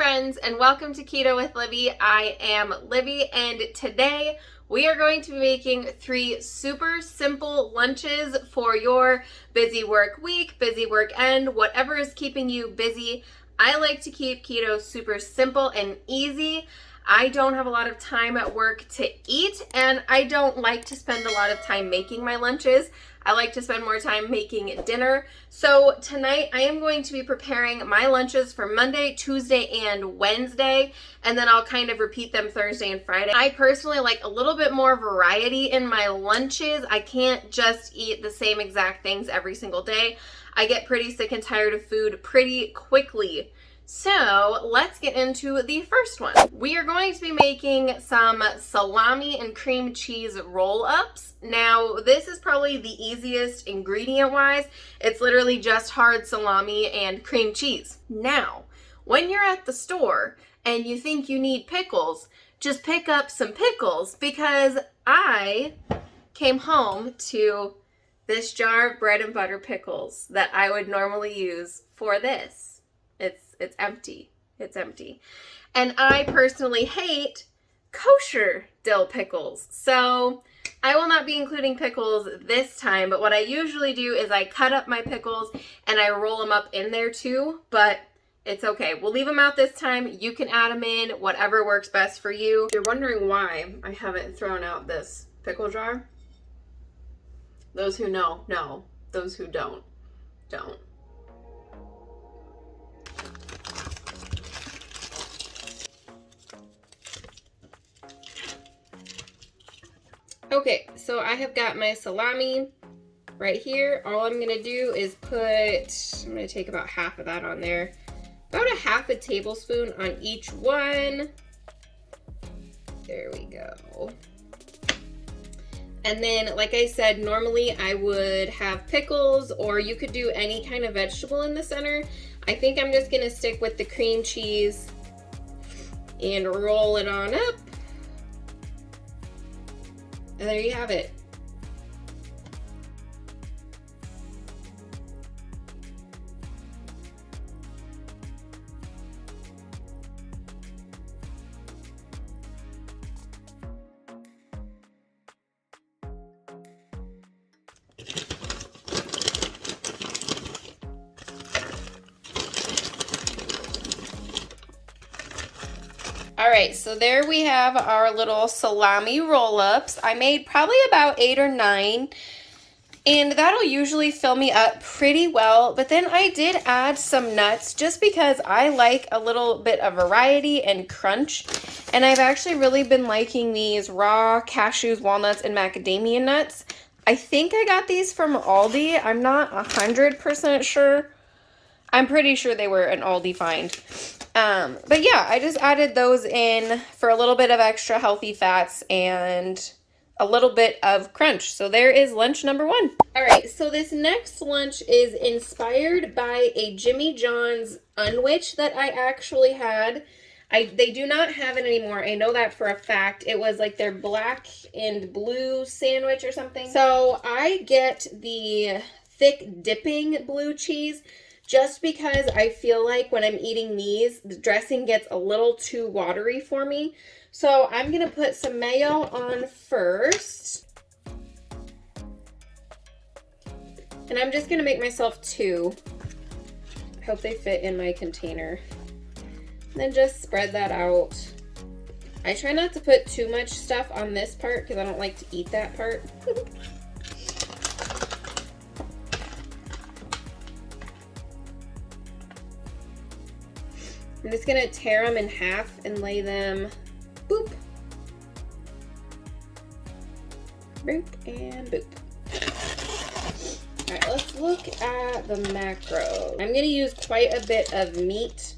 friends, and welcome to Keto with Libby. I am Libby, and today we are going to be making 3 super simple lunches for your busy work week, busy work end, whatever is keeping you busy. I like to keep keto super simple and easy. I don't have a lot of time at work to eat, and I don't like to spend a lot of time making my lunches. I like to spend more time making dinner. So tonight I am going to be preparing my lunches for Monday, Tuesday, and Wednesday, and then I'll kind of repeat them Thursday and Friday. I personally like a little bit more variety in my lunches. I can't just eat the same exact things every single day. I get pretty sick and tired of food pretty quickly. So let's get into the first one. We are going to be making some salami and cream cheese roll-ups. Now, this is probably the easiest ingredient-wise. It's literally just hard salami and cream cheese. Now, when you're at the store and you think you need pickles, just pick up some pickles, because I came home to this jar of bread and butter pickles that I would normally use for this. It's empty. It's empty. And I personally hate kosher dill pickles. So I will not be including pickles this time, but what I usually do is I cut up my pickles and I roll them up in there too, but it's okay. We'll leave them out this time. You can add them in, whatever works best for you. If you're wondering why I haven't thrown out this pickle jar, those who know, know. Those who don't, don't. Okay, so I have got my salami right here. All I'm gonna do is I'm gonna take about half of that on there. About a half a tablespoon on each one. There we go. And then, like I said, normally I would have pickles, or you could do any kind of vegetable in the center. I think I'm just gonna stick with the cream cheese and roll it on up. And there you have it. All right, so there we have our little salami roll-ups. I made probably about 8 or 9, and that'll usually fill me up pretty well. But then I did add some nuts just because I like a little bit of variety and crunch. And I've actually really been liking these raw cashews, walnuts, and macadamia nuts. I think I got these from Aldi. I'm not 100% sure. I'm pretty sure they were an Aldi find. But yeah, I just added those in for a little bit of extra healthy fats and a little bit of crunch. So there is lunch number 1. All right, so this next lunch is inspired by a Jimmy John's Unwich that I actually had. They do not have it anymore. I know that for a fact. It was like their black and blue sandwich or something. So I get the thick dipping blue cheese, just because I feel like when I'm eating these, the dressing gets a little too watery for me. So I'm gonna put some mayo on first. And I'm just gonna make myself 2. I hope they fit in my container. And then just spread that out. I try not to put too much stuff on this part because I don't like to eat that part. I'm just gonna tear them in half and lay them, boop, boop, and boop. All right, let's look at the macros. I'm gonna use quite a bit of meat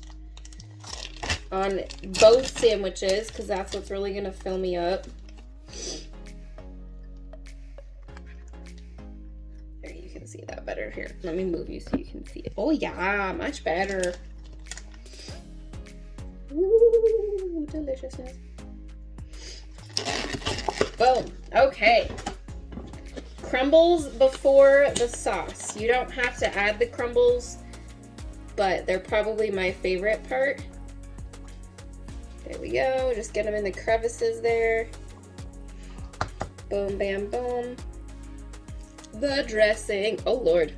on both sandwiches because that's what's really gonna fill me up. There, you can see that better here. Let me move you so you can see it. Oh yeah, much better. Ooh, deliciousness. Boom. Okay. Crumbles before the sauce. You don't have to add the crumbles, but they're probably my favorite part. There we go. Just get them in the crevices there. Boom, bam, boom. The dressing. Oh, Lord.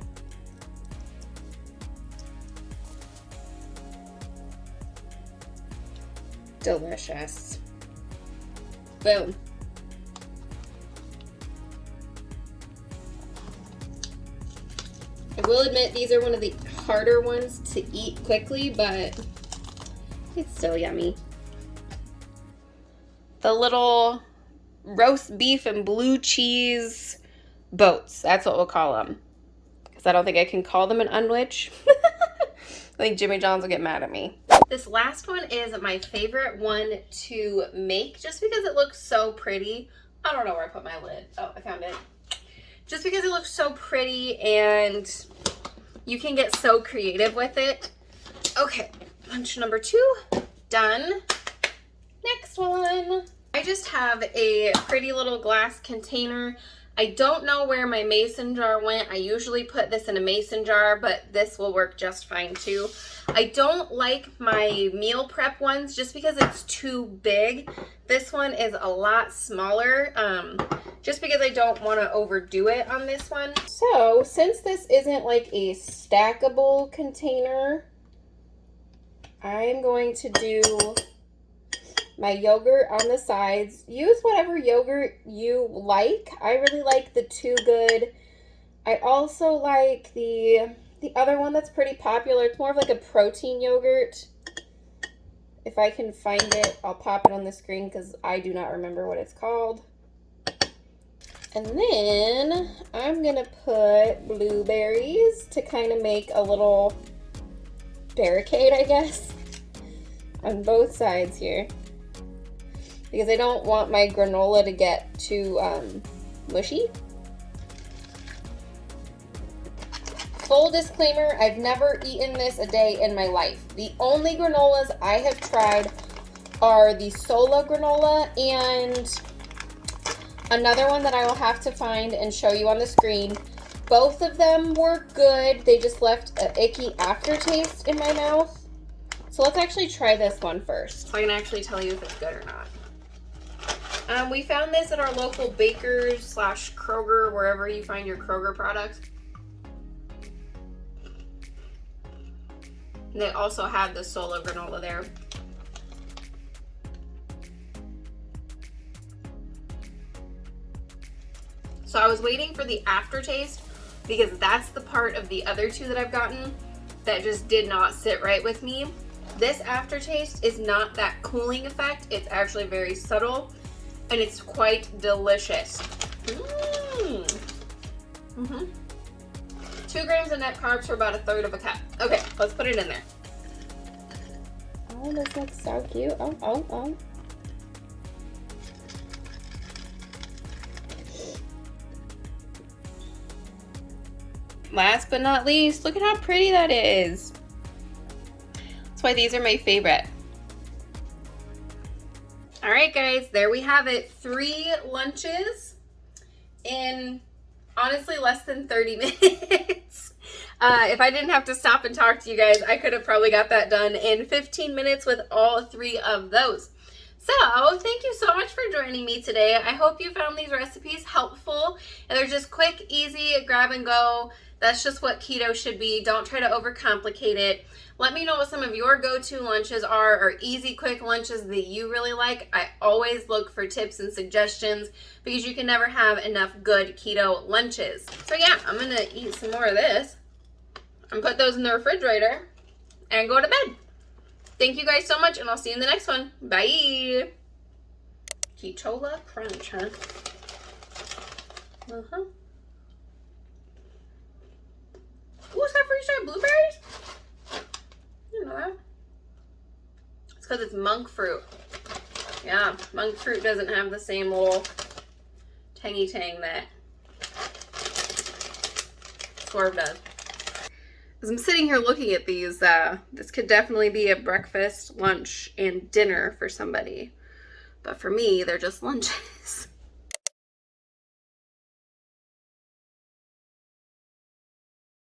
Delicious. Boom. I will admit these are one of the harder ones to eat quickly, but it's still yummy. The little roast beef and blue cheese boats. That's what we'll call them. Because I don't think I can call them an unwich. I think Jimmy John's will get mad at me. This last one is my favorite one to make just because it looks so pretty. I don't know where I put my lid. Oh, I found it. Just because it looks so pretty and you can get so creative with it. Okay, lunch number 2, done. Next one. I just have a pretty little glass container. I don't know where my mason jar went. I usually put this in a mason jar, but this will work just fine too. I don't like my meal prep ones just because it's too big. This one is a lot smaller, just because I don't want to overdo it on this one. So since this isn't like a stackable container, I'm going to do my yogurt on the sides. Use whatever yogurt you like. I really like the Too Good. I also like the other one that's pretty popular. It's more of like a protein yogurt. If I can find it, I'll pop it on the screen because I do not remember what it's called. And then I'm going to put blueberries to kind of make a little barricade, I guess, on both sides here. Because I don't want my granola to get too mushy. Full disclaimer, I've never eaten this a day in my life. The only granolas I have tried are the Sola granola and another one that I will have to find and show you on the screen. Both of them were good. They just left an icky aftertaste in my mouth. So let's actually try this one first, so I can actually tell you if it's good or not. We found this at our local Baker's / Kroger, wherever you find your Kroger products. And they also had the Sola granola there. So I was waiting for the aftertaste because that's the part of the other two that I've gotten that just did not sit right with me. This aftertaste is not that cooling effect. It's actually very subtle. And it's quite delicious. 2 grams of net carbs for about 1/3 of a cup. Okay, let's put it in there. Oh, this looks so cute. Oh. Last but not least, look at how pretty that is. That's why these are my favorite. All right, guys, there we have it. 3 lunches in, honestly, less than 30 minutes. If I didn't have to stop and talk to you guys, I could have probably got that done in 15 minutes with all 3 of those. So thank you so much for joining me today. I hope you found these recipes helpful, and they're just quick, easy, grab and go. That's just what keto should be. Don't try to overcomplicate it. Let me know what some of your go-to lunches are, or easy, quick lunches that you really like. I always look for tips and suggestions because you can never have enough good keto lunches. So yeah, I'm gonna eat some more of this and put those in the refrigerator and go to bed. Thank you guys so much, and I'll see you in the next one. Bye. Ketola crunch, huh? Ooh, it's got freeze-dried blueberries? You know that. It's because it's monk fruit. Yeah, monk fruit doesn't have the same little tangy tang that Swerve does. As I'm sitting here looking at these, this could definitely be a breakfast, lunch, and dinner for somebody. But for me, they're just lunches.